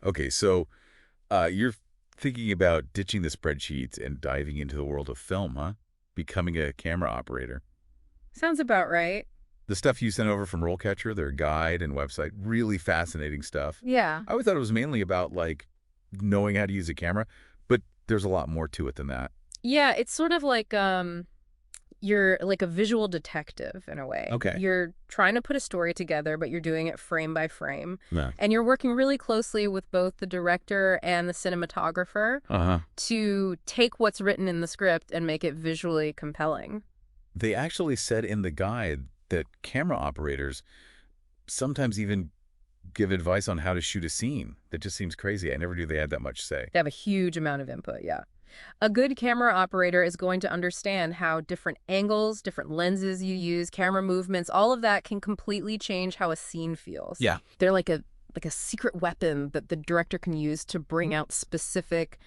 Okay, so you're thinking about ditching the spreadsheets and diving into the world of film, huh? Becoming a camera operator. Sounds about right. The stuff you sent over from RoleCatcher, their guide and website, really fascinating stuff. Yeah. I always thought it was mainly about, like, knowing how to use a camera, but there's a lot more to it than that. Yeah, it's sort of like you're like a visual detective in a way. Okay. You're trying to put a story together, but you're doing it frame by frame. Yeah. And you're working really closely with both the director and the cinematographer Uh-huh. to take what's written in the script and make it visually compelling. They actually said in the guide that camera operators sometimes even give advice on how to shoot a scene. That just seems crazy. I never knew they had that much say. They have a huge amount of input, yeah. A good camera operator is going to understand how different angles, different lenses you use, camera movements, all of that can completely change how a scene feels. Yeah. They're like a secret weapon that the director can use to bring out specific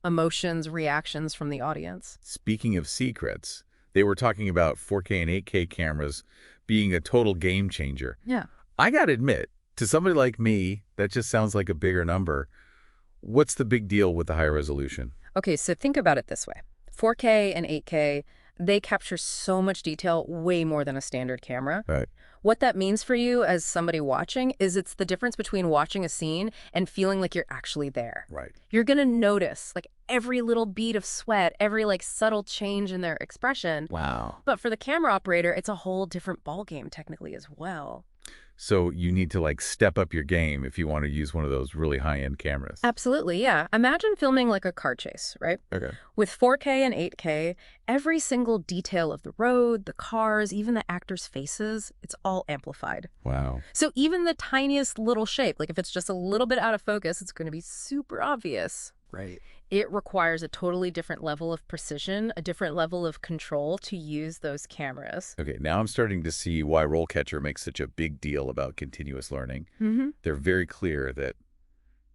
emotions, reactions from the audience. Speaking of secrets, they were talking about 4K and 8K cameras being a total game changer. Yeah. I gotta admit, to somebody like me, that just sounds like a bigger number. What's the big deal with the higher resolution? Okay, so think about it this way. 4K and 8K, they capture so much detail, way more than a standard camera. Right. What that means for you as somebody watching is it's the difference between watching a scene and feeling like you're actually there. Right. You're going to notice like every little bead of sweat, every like subtle change in their expression. Wow. But for the camera operator, it's a whole different ballgame technically as well. So you need to like step up your game if you want to use one of those really high-end cameras. Absolutely, yeah. Imagine filming like a car chase, right? Okay. With 4K and 8K, every single detail of the road, the cars, even the actors' faces, it's all amplified. Wow. So even the tiniest little shape, like if it's just a little bit out of focus, it's going to be super obvious. Right. It requires a totally different level of precision, a different level of control to use those cameras. Okay, now I'm starting to see why RoleCatcher makes such a big deal about continuous learning. Mm-hmm. They're very clear that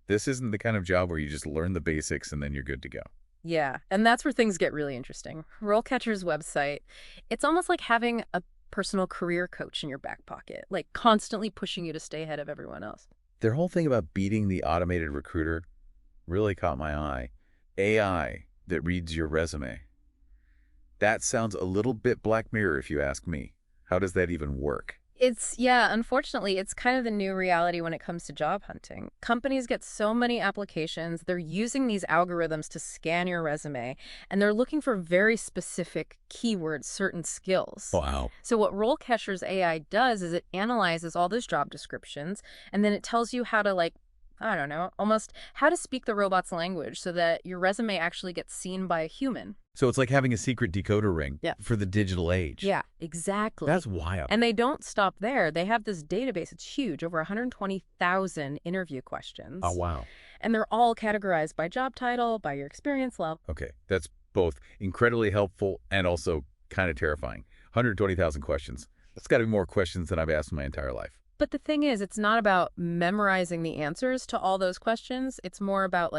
this isn't the kind of job where you just learn the basics and then you're good to go. Yeah, and that's where things get really interesting. RoleCatcher's website, it's almost like having a personal career coach in your back pocket, like constantly pushing you to stay ahead of everyone else. Their whole thing about beating the automated recruiter really caught my eye. AI that reads your resume. That sounds a little bit Black Mirror if you ask me. How does that even work? Yeah, unfortunately, it's kind of the new reality when it comes to job hunting. Companies get so many applications, they're using these algorithms to scan your resume, and they're looking for very specific keywords, certain skills. Wow. So what RoleCatcher's AI does is it analyzes all those job descriptions, and then it tells you how to I don't know, almost how to speak the robot's language so that your resume actually gets seen by a human. So it's like having a secret decoder ring Yeah. for the digital age. Yeah, exactly. That's wild. And they don't stop there. They have this database. It's huge, over 120,000 interview questions. Oh, wow. And they're all categorized by job title, by your experience level. Okay, that's both incredibly helpful and also kind of terrifying. 120,000 questions. That's got to be more questions than I've asked in my entire life. But the thing is, it's not about memorizing the answers to all those questions. It's more about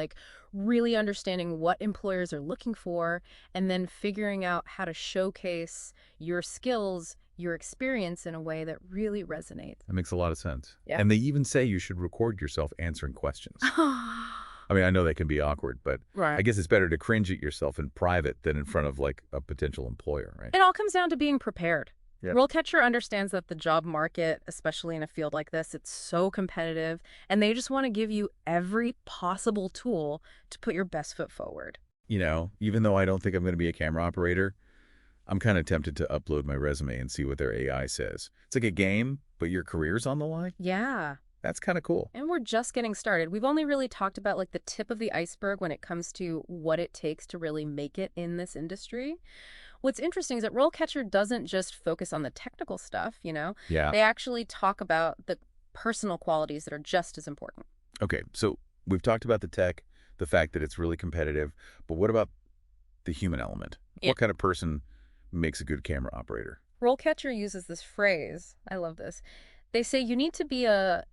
really understanding what employers are looking for and then figuring out how to showcase your skills, your experience in a way that really resonates. That makes a lot of sense. Yeah. And they even say you should record yourself answering questions. I mean, I know that can be awkward, but Right. I guess it's better to cringe at yourself in private than in front of a potential employer, right? It all comes down to being prepared. Yep. RoleCatcher understands that the job market, especially in a field like this, it's so competitive, and they just want to give you every possible tool to put your best foot forward. Even though I don't think I'm going to be a camera operator, I'm kind of tempted to upload my resume and see what their AI says. It's like a game, but your career's on the line? Yeah. That's kind of cool. And we're just getting started. We've only really talked about the tip of the iceberg when it comes to what it takes to really make it in this industry. What's interesting is that RoleCatcher doesn't just focus on the technical stuff, Yeah. They actually talk about the personal qualities that are just as important. Okay, so we've talked about the tech, the fact that it's really competitive, but what about the human element? Yeah. What kind of person makes a good camera operator? RoleCatcher uses this phrase. I love this. They say you need to be a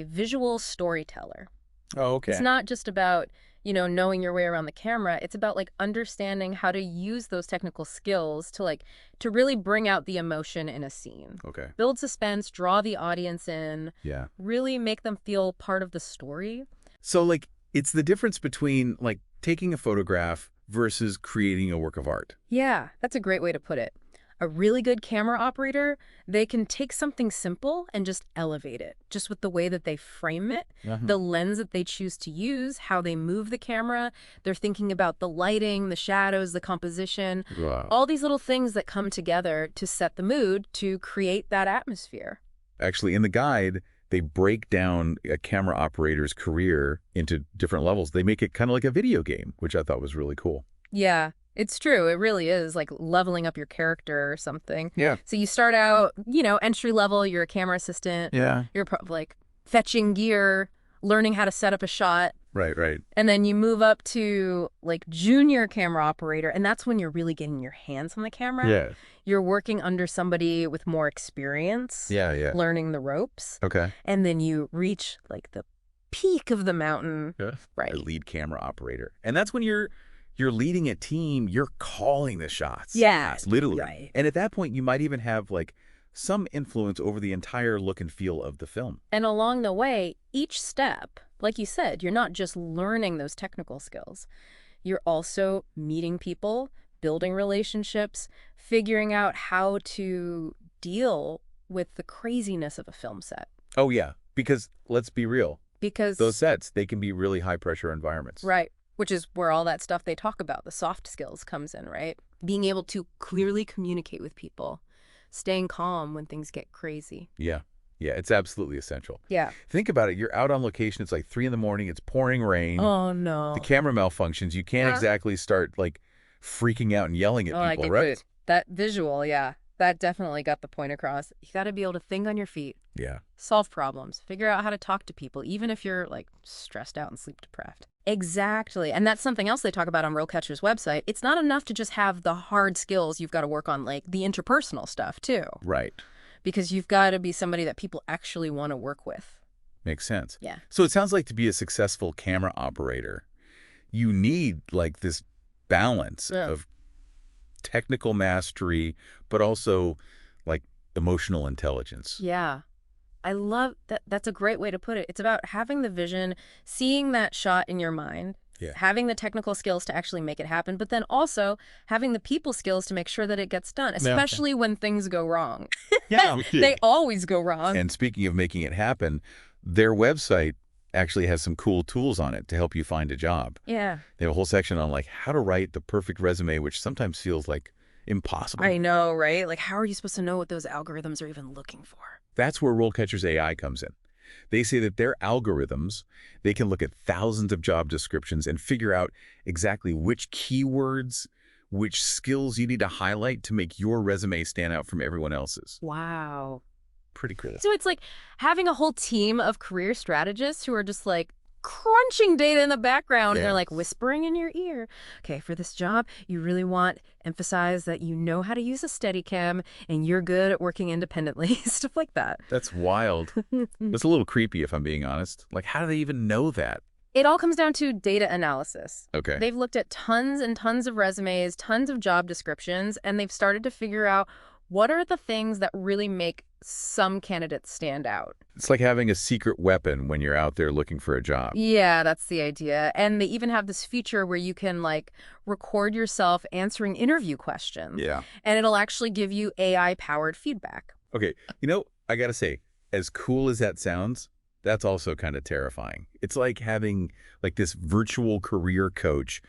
visual storyteller. Oh, okay. It's not just about, knowing your way around the camera. It's about understanding how to use those technical skills to really bring out the emotion in a scene. Okay. Build suspense, draw the audience in, Yeah. really make them feel part of the story. So, like, it's the difference between, like, taking a photograph versus creating a work of art. Yeah, that's a great way to put it. A really good camera operator, they can take something simple and just elevate it, just with the way that they frame it, Uh-huh. the lens that they choose to use, how they move the camera. They're thinking about the lighting, the shadows, the composition, Wow. all these little things that come together to set the mood, to create that atmosphere. Actually, in the guide, they break down a camera operator's career into different levels. They make it kind of like a video game, which I thought was really cool. Yeah, it's true. It really is like leveling up your character or something. Yeah. So you start out, entry level, you're a camera assistant, Yeah. you're like fetching gear, learning how to set up a shot, Right, right. and then you move up to like junior camera operator, and that's when you're really getting your hands on the camera. Yeah. You're working under somebody with more experience, Yeah, yeah. learning the ropes, Okay. and then you reach like the peak of the mountain. Yeah. Right. A lead camera operator. And that's when you're leading a team, you're calling the shots. Yes, Literally. right. And at that point, you might even have like some influence over the entire look and feel of the film. And along the way, each step, like you said, you're not just learning those technical skills. You're also meeting people, building relationships, figuring out how to deal with the craziness of a film set. Oh, yeah. Because let's be real, Because, those sets, they can be really high pressure environments. right, which is where all that stuff they talk about, the soft skills, comes in, right? Being able to clearly communicate with people, staying calm when things get crazy. Yeah. Yeah, it's absolutely essential. Yeah. Think about it. You're out on location. It's like 3 a.m. It's pouring rain. Oh, no. The camera malfunctions. You can't exactly start like freaking out and yelling at Oh, I people, get right? it. That visual, yeah. That definitely got the point across. You got to be able to think on your feet, Yeah. solve problems, figure out how to talk to people, even if you're like stressed out and sleep deprived. Exactly. And that's something else they talk about on RoleCatcher's website. It's not enough to just have the hard skills. You've got to work on like the interpersonal stuff too, Right. because you've got to be somebody that people actually want to work with. Makes sense. Yeah. So it sounds like to be a successful camera operator, you need like this balance Yeah. of technical mastery, but also like emotional intelligence. Yeah. I love that. That's a great way to put it. It's about having the vision, seeing that shot in your mind, Yeah. having the technical skills to actually make it happen, but then also having the people skills to make sure that it gets done, especially when things go wrong. Yeah. They always go wrong. And speaking of making it happen, their website actually has some cool tools on it to help you find a job. Yeah. They have a whole section on like how to write the perfect resume, which sometimes feels like impossible. I know, right? Like, how are you supposed to know what those algorithms are even looking for? That's where RoleCatcher's AI comes in. They say that their algorithms, they can look at thousands of job descriptions and figure out exactly which keywords, which skills you need to highlight to make your resume stand out from everyone else's. Wow. Pretty critical. So it's like having a whole team of career strategists who are just like crunching data in the background. And Yeah. they're like whispering in your ear. Okay, for this job, you really want emphasize that you know how to use a Steadicam and you're good at working independently. Stuff like that. That's wild. That's a little creepy if I'm being honest. Like, how do they even know that? It all comes down to data analysis. Okay. They've looked at tons and tons of resumes, tons of job descriptions, and they've started to figure out what are the things that really make some candidates stand out. It's like having a secret weapon when you're out there looking for a job. Yeah, that's the idea. And they even have this feature where you can like record yourself answering interview questions. Yeah. And it'll actually give you AI-powered feedback. Okay. I got to say, as cool as that sounds, that's also kind of terrifying. It's like having like this virtual career coach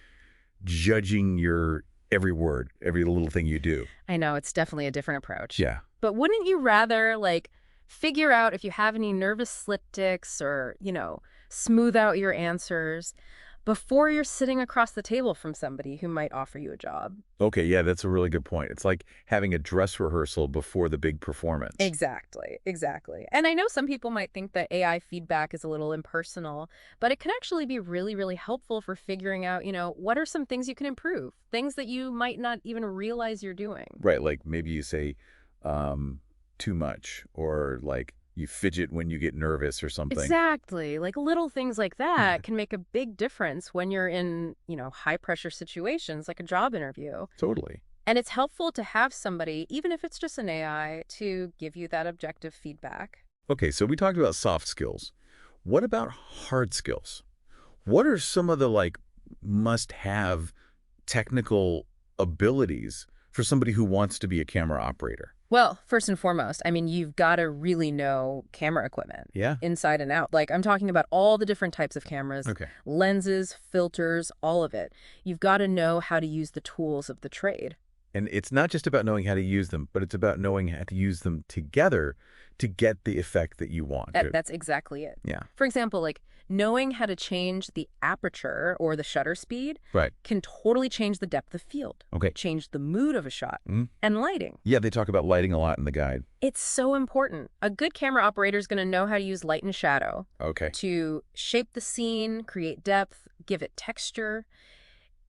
judging your every word, every little thing you do. I know, it's definitely a different approach. Yeah. But wouldn't you rather like figure out if you have any nervous slip tics or, smooth out your answers before you're sitting across the table from somebody who might offer you a job? Okay. Yeah, that's a really good point. It's like having a dress rehearsal before the big performance. Exactly, exactly. And I know some people might think that AI feedback is a little impersonal, but it can actually be really, really helpful for figuring out, what are some things you can improve, things that you might not even realize you're doing. Right. Like maybe you say too much or like you fidget when you get nervous or something. Exactly. Like little things like that can make a big difference when you're in, high pressure situations like a job interview. Totally. And it's helpful to have somebody, even if it's just an AI, to give you that objective feedback. Okay, so we talked about soft skills. What about hard skills? What are some of the like must-have technical abilities for somebody who wants to be a camera operator? Well, first and foremost, I mean, you've got to really know camera equipment Yeah. inside and out. Like, I'm talking about all the different types of cameras, Okay. lenses, filters, all of it. You've got to know how to use the tools of the trade. And it's not just about knowing how to use them, but it's about knowing how to use them together to get the effect that you want. That's exactly it. Yeah. For example, like knowing how to change the aperture or the shutter speed Right. can totally change the depth of field, Okay. change the mood of a shot, Mm. and lighting. Yeah, they talk about lighting a lot in the guide. It's so important. A good camera operator is going to know how to use light and shadow Okay. to shape the scene, create depth, give it texture.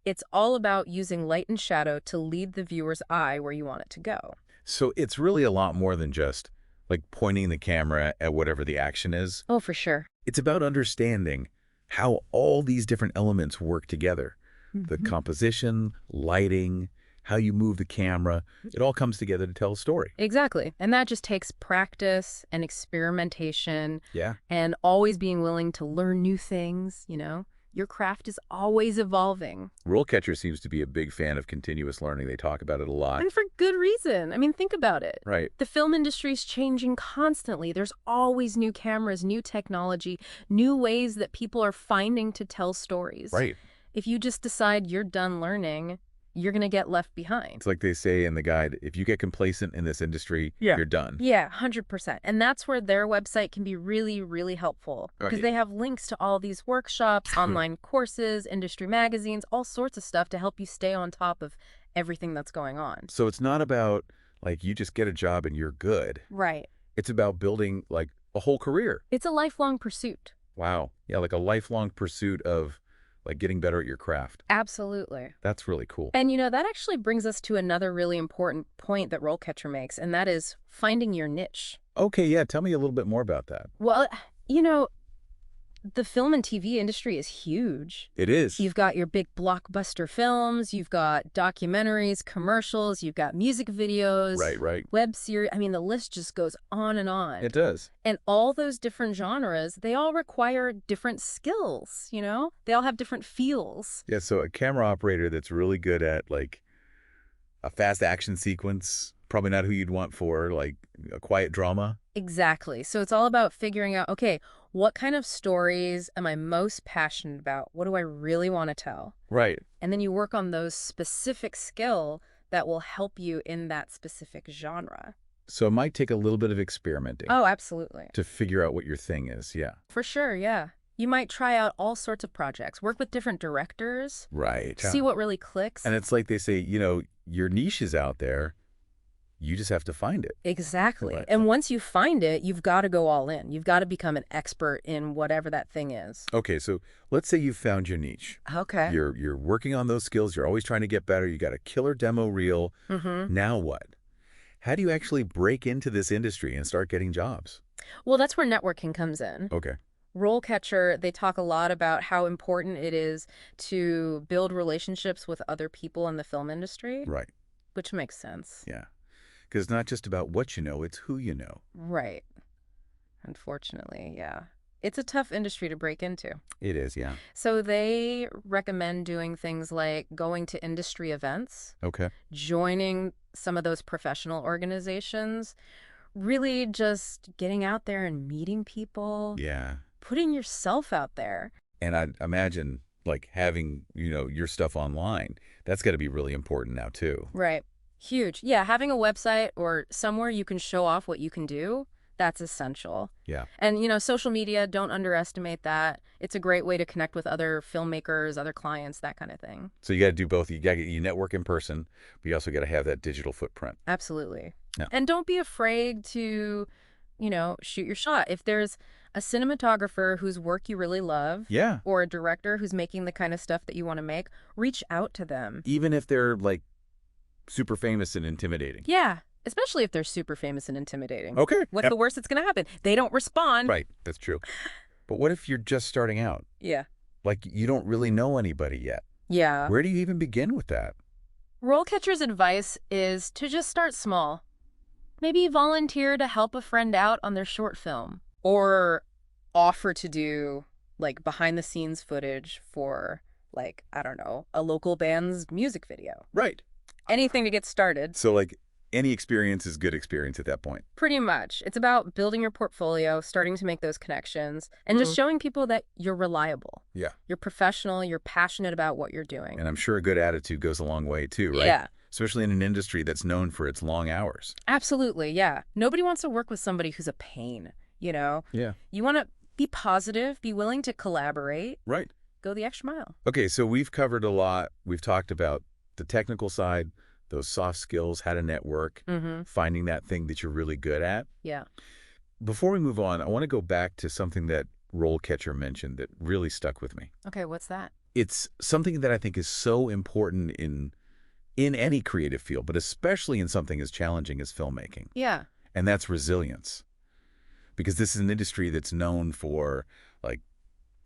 It's all about using light and shadow to lead the viewer's eye where you want it to go. So it's really a lot more than just like pointing the camera at whatever the action is. Oh, for sure. It's about understanding how all these different elements work together. The Mhm. composition, lighting, how you move the camera, it all comes together to tell a story. Exactly. And that just takes practice and experimentation Yeah. and always being willing to learn new things, you know? Your craft is always evolving. RoleCatcher seems to be a big fan of continuous learning. They talk about it a lot. And for good reason. I mean, think about it. Right. The film industry is changing constantly. There's always new cameras, new technology, new ways that people are finding to tell stories. Right. If you just decide you're done learning, you're going to get left behind. It's like they say in the guide, if you get complacent in this industry, Yeah. you're done. Yeah, 100%. And that's where their website can be really, really helpful because Right. they have links to all these workshops, online courses, industry magazines, all sorts of stuff to help you stay on top of everything that's going on. So it's not about like you just get a job and you're good. Right. It's about building like a whole career. It's a lifelong pursuit. Wow. Yeah, like a lifelong pursuit of like getting better at your craft. Absolutely. That's really cool. And, you know, that actually brings us to another really important point that RoleCatcher makes, and that is finding your niche. Okay, yeah, tell me a little bit more about that. Well, you know, the film and TV industry is huge. It is. You've got your big blockbuster films, you've got documentaries, commercials, you've got music videos, Right. web series. I mean, the list just goes on and on. It does. And all those different genres, they all require different skills, you know? They all have different feels. Yeah, so a camera operator that's really good at like a fast action sequence, probably not who you'd want for like a quiet drama. Exactly. So it's all about figuring out, okay, what kind of stories am I most passionate about? What do I really want to tell? Right. And then you work on those specific skill that will help you in that specific genre. So it might take a little bit of experimenting Oh, absolutely. to figure out what your thing is. Yeah. For sure, yeah. You might try out all sorts of projects, work with different directors, Right. see what really clicks. And it's like they say, you know, your niche is out there. You just have to find it. Exactly. Right. And once you find it, you've got to go all in. You've got to become an expert in whatever that thing is. Okay, so let's say you've found your niche. Okay. You're working on those skills. You're always trying to get better. You got a killer demo reel. Mm-hmm. Now what? How do you actually break into this industry and start getting jobs? Well, that's where networking comes in. Okay. RoleCatcher, they talk a lot about how important it is to build relationships with other people in the film industry, Right. which makes sense. Yeah. Because it's not just about what you know, it's who you know. Right. Unfortunately, yeah. It's a tough industry to break into. It is, yeah. So they recommend doing things like going to industry events, Okay. joining some of those professional organizations, really just getting out there and meeting people, Yeah. putting yourself out there. And I imagine like having, you know, your stuff online, that's got to be really important now too. Right. Huge. Yeah, having a website or somewhere you can show off what you can do, that's essential. Yeah. And, you know, social media, don't underestimate that. It's a great way to connect with other filmmakers, other clients, that kind of thing. So you got to do both. You got to get you network in person, but you also got to have that digital footprint. Absolutely. Yeah. And don't be afraid to, you know, shoot your shot. If there's a cinematographer whose work you really love, Yeah. or a director who's making the kind of stuff that you want to make, reach out to them. Even if they're like super famous and intimidating. Yeah, especially if they're super famous and intimidating. Okay. What's the worst that's going to happen? They don't respond. Right. That's true. But what if you're just starting out? Yeah. Like you don't really know anybody yet. Yeah. Where do you even begin with that? RoleCatcher's advice is to just start small. Maybe volunteer to help a friend out on their short film. Or offer to do like behind the scenes footage for like, I don't know, a local band's music video. Right. Anything to get started. So, like, any experience is good experience at that point. Pretty much. It's about building your portfolio, starting to make those connections, and just showing people that you're reliable. Yeah. You're professional, you're passionate about what you're doing. And I'm sure a good attitude goes a long way, too, right? Yeah. Especially in an industry that's known for its long hours. Absolutely, yeah. Nobody wants to work with somebody who's a pain, you know? Yeah. You want to be positive, be willing to collaborate, Right. go the extra mile. Okay, so we've covered a lot. We've talked about the technical side, those soft skills, how to network, finding that thing that you're really good at. Yeah. Before we move on, I want to go back to something that RoleCatcher mentioned that really stuck with me. Okay, what's that? It's something that I think is so important in any creative field, but especially in something as challenging as filmmaking. Yeah. And that's resilience. Because this is an industry that's known for, like,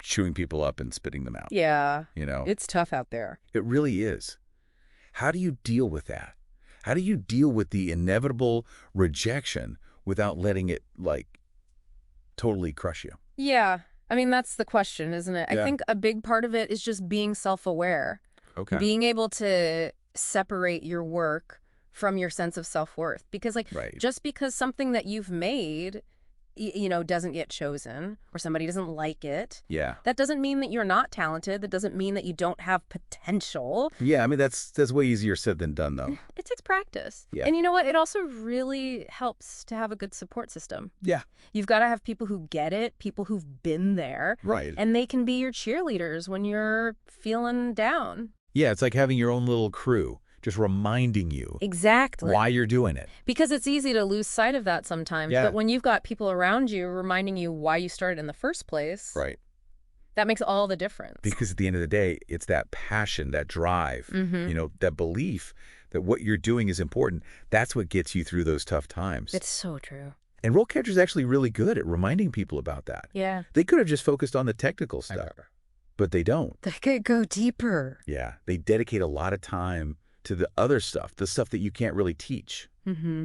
chewing people up and spitting them out. Yeah. You know? It's tough out there. It really is. How do you deal with that? How do you deal with the inevitable rejection without letting it, like, totally crush you? Yeah. I mean, that's the question, isn't it? Yeah. I think a big part of it is just being self-aware. Okay. Being able to separate your work from your sense of self-worth. Because, like, Right. just because something that you've made, you know, doesn't get chosen or somebody doesn't like it, Yeah. that doesn't mean that you're not talented. That doesn't mean that you don't have potential. Yeah, I mean, that's way easier said than done, though. It takes practice. Yeah. And you know what? It also really helps to have a good support system. Yeah. You've got to have people who get it, people who've been there, Right. and they can be your cheerleaders when you're feeling down. Yeah, it's like having your own little crew, just reminding you Exactly. why you're doing it. Because it's easy to lose sight of that sometimes. Yeah. But when you've got people around you reminding you why you started in the first place, Right. that makes all the difference. Because at the end of the day, it's that passion, that drive, you know, that belief that what you're doing is important. That's what gets you through those tough times. It's so true. And RoleCatcher's actually really good at reminding people about that. Yeah. They could have just focused on the technical stuff, but they don't. They could go deeper. Yeah. They dedicate a lot of time to the other stuff, the stuff that you can't really teach,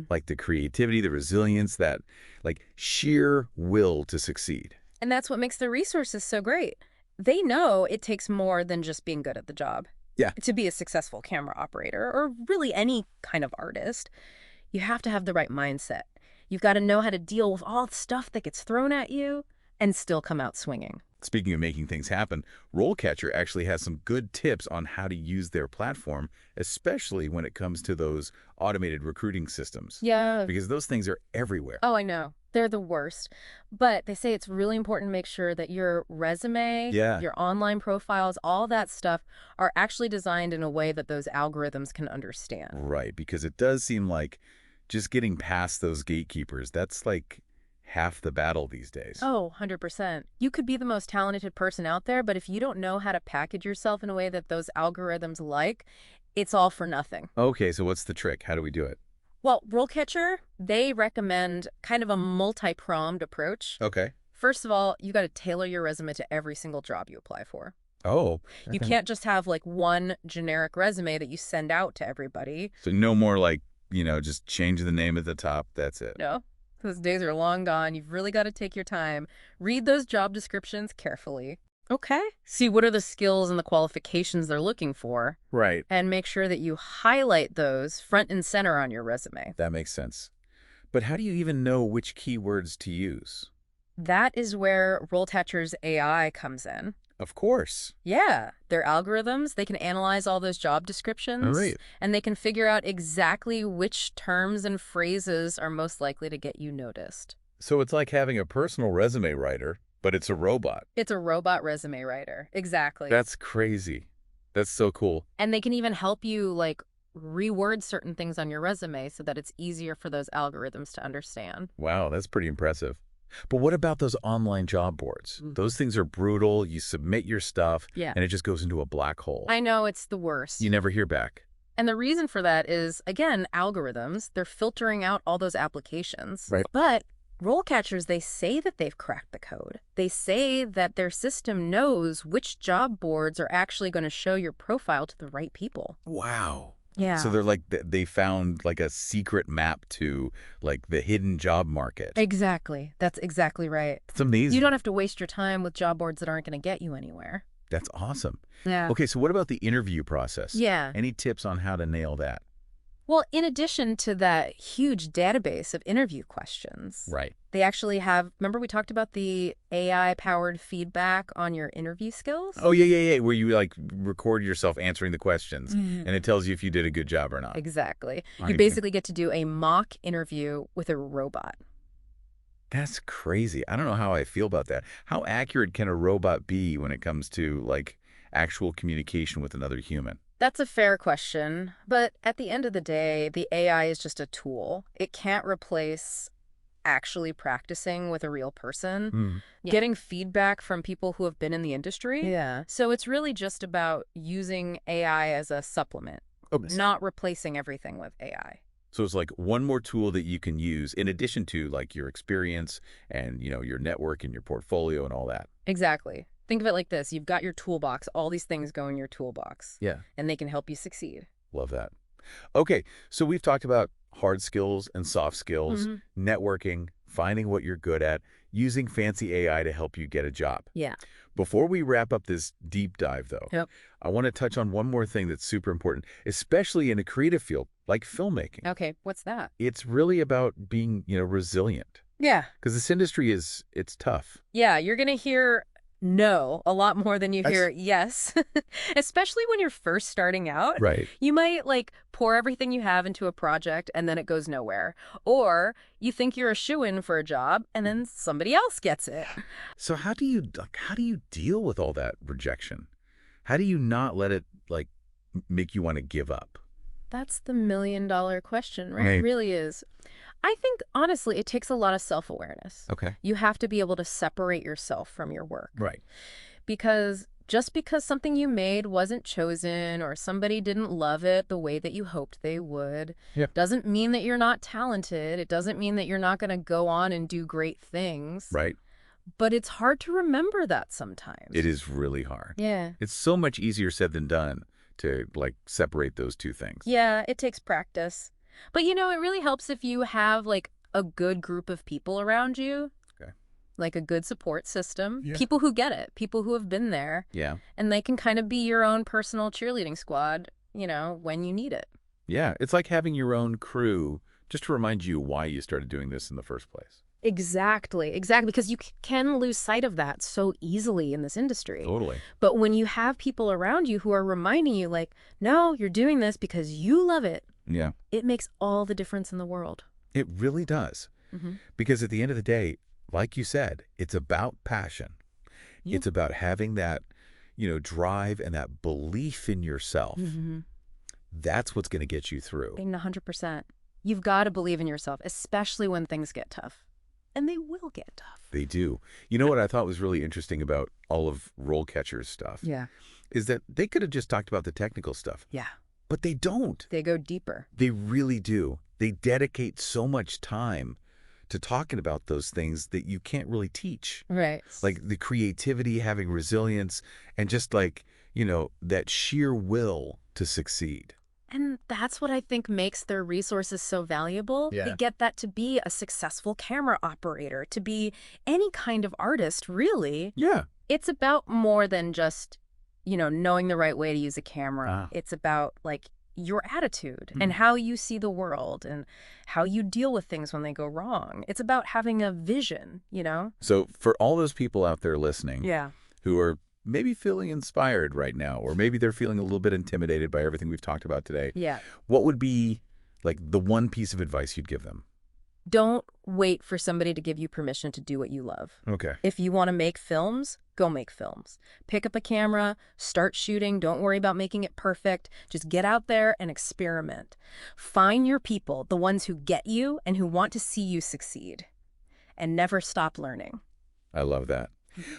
like the creativity, the resilience, that, like, sheer will to succeed. And that's what makes the resources so great. They know it takes more than just being good at the job. Yeah. To be a successful camera operator or really any kind of artist, you have to have the right mindset. You've got to know how to deal with all the stuff that gets thrown at you and still come out swinging. Speaking of making things happen, RoleCatcher actually has some good tips on how to use their platform, especially when it comes to those automated recruiting systems. Yeah. Because those things are everywhere. Oh, I know. They're the worst. But they say it's really important to make sure that your resume, your online profiles, all that stuff are actually designed in a way that those algorithms can understand. Right, because it does seem like just getting past those gatekeepers, that's like half the battle these days. Oh, 100%. You could be the most talented person out there, but if you don't know how to package yourself in a way that those algorithms like, it's all for nothing. Okay, so what's the trick? How do we do it? Well, RoleCatcher, they recommend kind of a multi-pronged approach. Okay. First of all, you got to tailor your resume to every single job you apply for. Oh. You can't just have like one generic resume that you send out to everybody. So no more like, you know, just change the name at the top. That's it. No, those days are long gone. You've really got to take your time. Read those job descriptions carefully. Okay. See what are the skills and the qualifications they're looking for. Right. And make sure that you highlight those front and center on your resume. That makes sense. But how do you even know which keywords to use? That is where RoleCatcher's AI comes in. Of course. Yeah, their algorithms, they can analyze all those job descriptions. All right. And they can figure out exactly which terms and phrases are most likely to get you noticed. So it's like having a personal resume writer, but it's a robot. It's a robot resume writer. Exactly. That's crazy. That's so cool. And they can even help you, like, reword certain things on your resume so that it's easier for those algorithms to understand. Wow, that's pretty impressive. But what about those online job boards? Those things are brutal. You submit your stuff, and it just goes into a black hole. I know, it's the worst. You never hear back. And the reason for that is, again, algorithms. They're filtering out all those applications. Right. But RoleCatchers, they say that they've cracked the code. They say that their system knows which job boards are actually going to show your profile to the right people. Wow. Yeah. So they're like, they found like a secret map to like the hidden job market. Exactly. That's exactly right. It's amazing. You don't have to waste your time with job boards that aren't going to get you anywhere. That's awesome. Yeah. Okay, so what about the interview process? Yeah. Any tips on how to nail that? Well, in addition to that huge database of interview questions, Right. they actually have, remember we talked about the AI-powered feedback on your interview skills? Oh, yeah. Where you like record yourself answering the questions Mhm. and it tells you if you did a good job or not. Exactly. I You can- basically get to do a mock interview with a robot. That's crazy. I don't know how I feel about that. How accurate can a robot be when it comes to like actual communication with another human? That's a fair question, but at the end of the day, the AI is just a tool. It can't replace actually practicing with a real person, Hmm. getting feedback from people who have been in the industry. Yeah. So it's really just about using AI as a supplement, not replacing everything with AI. So it's like one more tool that you can use in addition to like your experience and, your network and your portfolio and all that. Exactly. Think of it like this. You've got your toolbox. All these things go in your toolbox. Yeah. And they can help you succeed. Love that. Okay, so we've talked about hard skills and soft skills, networking, finding what you're good at, using fancy AI to help you get a job. Yeah. Before we wrap up this deep dive, though, Yep. I want to touch on one more thing that's super important, especially in a creative field like filmmaking. Okay. What's that? It's really about being, resilient. Yeah. Because this industry it's tough. Yeah. You're going to hear no a lot more than you I hear yes, especially when you're first starting out. Right. You might like pour everything you have into a project and then it goes nowhere. Or you think you're a shoo-in for a job and then somebody else gets it. So how do you deal with all that rejection? How do you not let it like make you want to give up? That's the million-dollar question, right? Right. It really is. I think, honestly, it takes a lot of self-awareness. Okay. You have to be able to separate yourself from your work. Right. Because just because something you made wasn't chosen or somebody didn't love it the way that you hoped they would, Yep. doesn't mean that you're not talented. It doesn't mean that you're not going to go on and do great things. Right. But it's hard to remember that sometimes. It is really hard. Yeah. It's so much easier said than done to like separate those two things. Yeah, it takes practice. But it really helps if you have like a good group of people around you. Okay. Like a good support system. Yeah. People who get it, people who have been there. Yeah. And they can kind of be your own personal cheerleading squad, when you need it. Yeah. It's like having your own crew just to remind you why you started doing this in the first place. Exactly. Because you can lose sight of that so easily in this industry. Totally. But when you have people around you who are reminding you like, no, you're doing this because you love it, Yeah. it makes all the difference in the world. It really does. Because at the end of the day, like you said, it's about passion. Yeah. It's about having that, drive and that belief in yourself. That's what's going to get you through. 100%. You've got to believe in yourself, especially when things get tough. And they will get tough. They do. You know what I thought was really interesting about all of RoleCatcher's stuff? Yeah. Is that they could have just talked about the technical stuff. Yeah. But they don't. They go deeper. They really do. They dedicate so much time to talking about those things that you can't really teach. Right. Like the creativity, having resilience, and just like, that sheer will to succeed. And that's what I think makes their resources so valuable. Yeah. They get that to be a successful camera operator, to be any kind of artist, really. Yeah. It's about more than just, knowing the right way to use a camera. It's about, like, your attitude and how you see the world and how you deal with things when they go wrong. It's about having a vision, So for all those people out there listening Yeah. who are maybe feeling inspired right now, or maybe they're feeling a little bit intimidated by everything we've talked about today, Yeah. what would be like the one piece of advice you'd give them? Don't wait for somebody to give you permission to do what you love. Okay. If you want to make films, go make films. Pick up a camera, start shooting. Don't worry about making it perfect. Just get out there and experiment. Find your people, the ones who get you and who want to see you succeed. And never stop learning. I love that.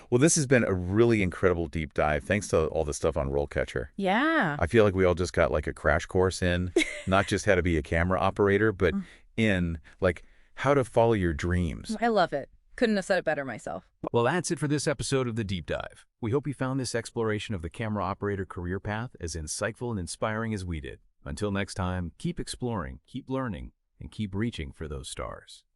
Well, this has been a really incredible deep dive. Thanks to all the stuff on RoleCatcher. Yeah. I feel like we all just got like a crash course in not just how to be a camera operator, but in like how to follow your dreams. I love it. Couldn't have said it better myself. Well, that's it for this episode of The Deep Dive. We hope you found this exploration of the camera operator career path as insightful and inspiring as we did. Until next time, keep exploring, keep learning, and keep reaching for those stars.